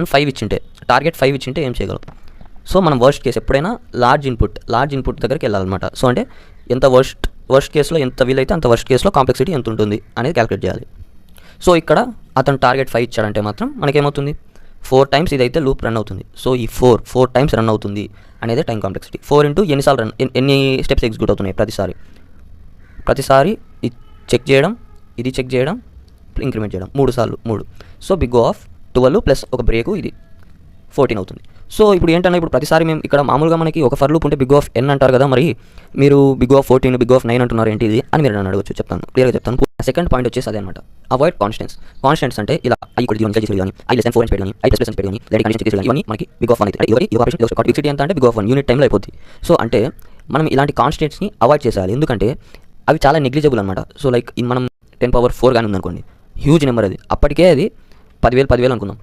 n5 ఇచ్చింటే, target 5 ఇచ్చింటే ఏం చేయగలం? So మనం వర్స్ట్ కేసు ఎప్పుడైనా లార్జ్ ఇన్పుట్ దగ్గరికి వెళ్ళాలన్నమాట. సో అంటే ఎంత వర్స్ట్ కేసులో ఎంత వీలైతే అంత వర్స్ట్ కేసులో కాంప్లెక్సిటీ ఎంత ఉంటుంది అనేది క్యాలిక్యులేట్ చేయాలి. సో ఇక్కడ అతను టార్గెట్ 5 ఇచ్చాడంటే మాత్రం మనకేమవుతుంది, 4 టైమ్స్ ఇదైతే లూప్ రన్ అవుతుంది. సో ఈ 4 టైమ్స్ రన్ అవుతుంది అనేది టైం కాంప్లెక్సిటీ. 4 ఇంటూ ఎన్నిసార్లు ఎన్ని స్టెప్స్ ఎగ్జిక్యూట్ అవుతున్నాయి ప్రతిసారి ఇది చెక్ చేయడం, ఇది చెక్ చేయడం, ఇంక్రిమెంట్ చేయడం 3 సార్లు. సో బిగ్ ఆఫ్ 12 ప్లస్ ఒక బ్రేకు ఇది 14 అవుతుంది. సో ఇప్పుడు ఏంటన్నా, ఇప్పుడు ప్రతిసారి మేము ఇక్కడ మామూలుగా మనకి ఒక ఫర్ లూప్ ఉంటే బిగ్ ఆఫ్ n అంటారు కదా, మరి మీరు బిగ్ ఆఫ్ 14 బిగ్ ఆఫ్ 9 అంటున్నారు ఏంటి ఇది అని మీరు నన్ను అడగచ్చు. క్లియర్గా చెప్తాను. సెకండ్ పాయింట్ వచ్చేసి అదే అనమాట, అవాయిడ్ కాన్స్టెంట్స్ అంటే ఇలా i=0 కానీ i<4 అని కానీ i++ అని కానీ లేదా కండిషన్ చెక్ చేసి ఇవన్నీ మనకి బిగ్ ఆఫ్ 1 అయితే ఈ ఆపరేషన్ కాంప్లెక్సిటీ ఎంత అంటే బిగ్ ఆఫ్ 1 యూనిట్ టైంలో అయిపోద్ది. సో అంటే మనం ఇలాంటి కాన్స్టెంట్స్ని అవాయిడ్ చేసేయాలి, ఎందుకంటే అవి చాలా నెగ్లిజిబుల్ అనమాట. సో లైక్ మనం 10 power 4 కానీ ఉందనుకోండి, హ్యూజ్ నెంబర్ అది, అప్పటికే అది 10,000 అనుకుందాం.